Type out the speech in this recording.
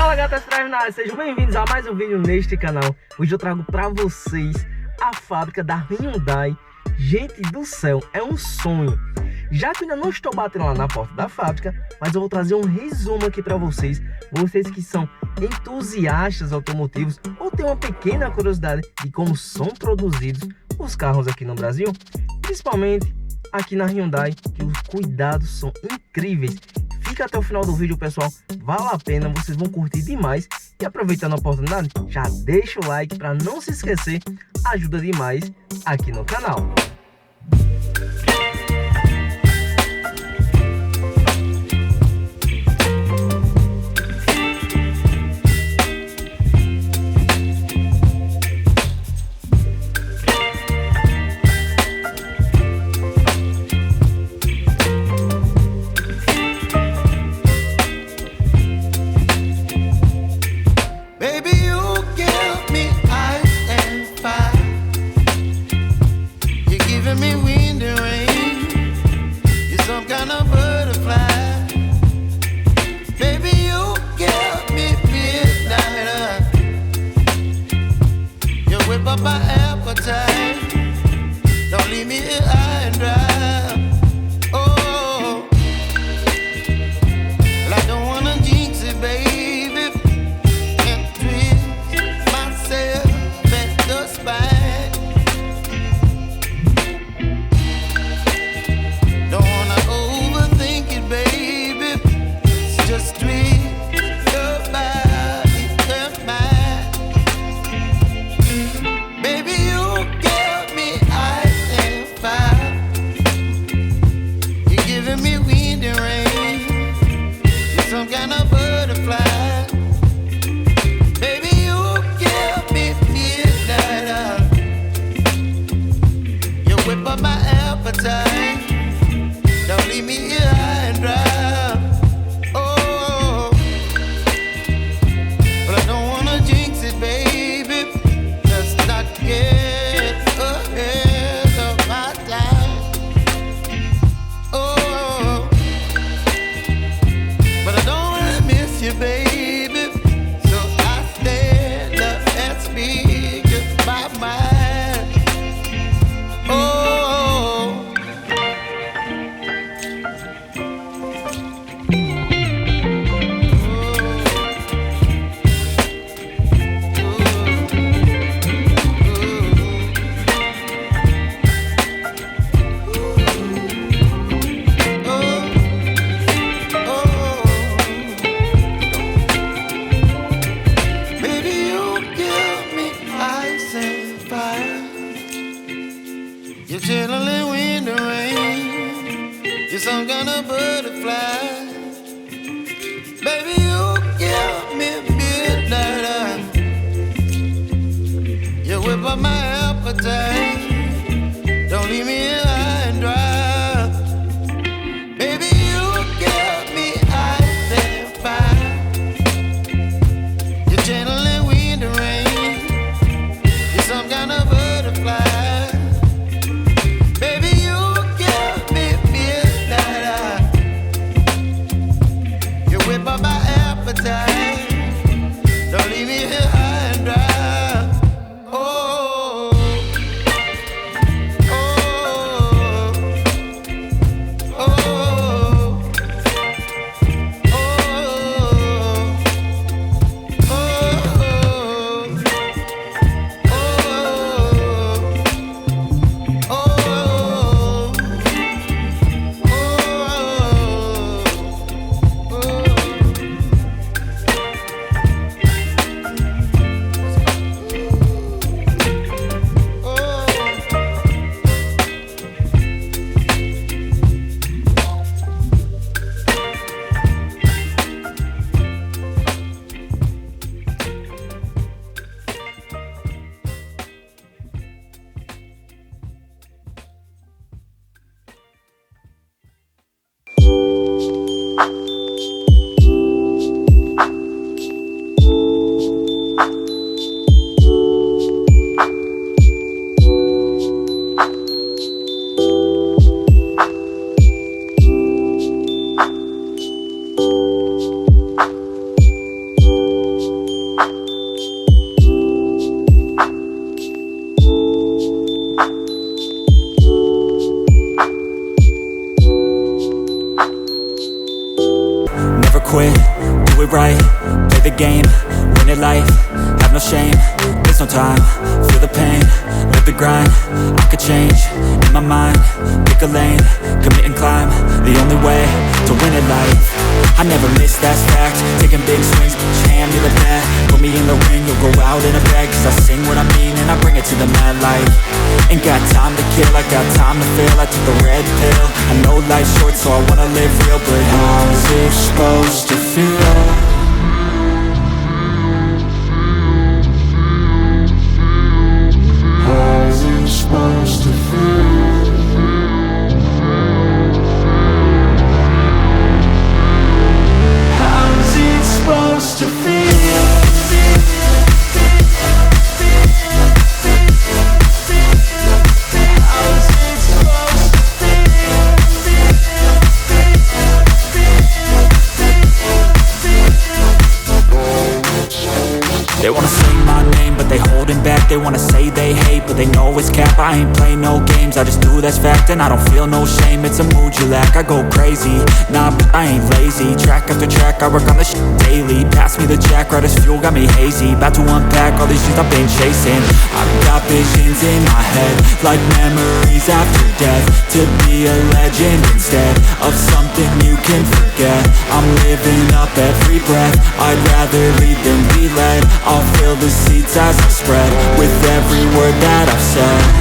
Fala galera, TsDriver, sejam bem-vindos a mais um vídeo neste canal. Hoje eu trago pra vocês a fábrica da Hyundai. Gente do céu, é um sonho. Já que eu ainda não estou batendo lá na porta da fábrica, mas eu vou trazer um resumo aqui pra vocês. Vocês que são entusiastas automotivos ou têm uma pequena curiosidade de como são produzidos os carros aqui no Brasil, principalmente aqui na Hyundai, que os cuidados são incríveis. Fica até o final do vídeo, pessoal, vale a pena, vocês vão curtir demais. E aproveitando a oportunidade, já deixa o like para não se esquecer, ajuda demais aqui no canal. fight, play the game, win it life, have no shame, there's no time, feel the pain, live the grind, I could change, in my mind, pick a lane, commit and climb, the only way to win it life. I never miss, that's fact, taking big swings, put your hand to the bat, put me in the ring, you'll go out in a bag, cause I sing what I mean and I bring it to the mad light. Ain't got time to kill, I got time to feel, I took the red pill, I know life's short so I wanna live real, but how's it supposed to feel? How's it supposed to feel? How's it supposed to feel? They wanna say my name, but they holding back. They wanna say they hate, but they know it's cap. I ain't play no games, I just do that's fact. And I don't feel no shame, it's a mood you lack. I go crazy, nah, but I ain't lazy. Track after track, I work on this shit daily. Pass me the jack, right as fuel, got me hazy. About to unpack all these things I've been chasing. I've got visions in my head, like memories after death. To be a legend instead of something you can forget. I'm living up every breath, I'd rather lead than be led. I'll fill the seats as I spread with every word that I've said.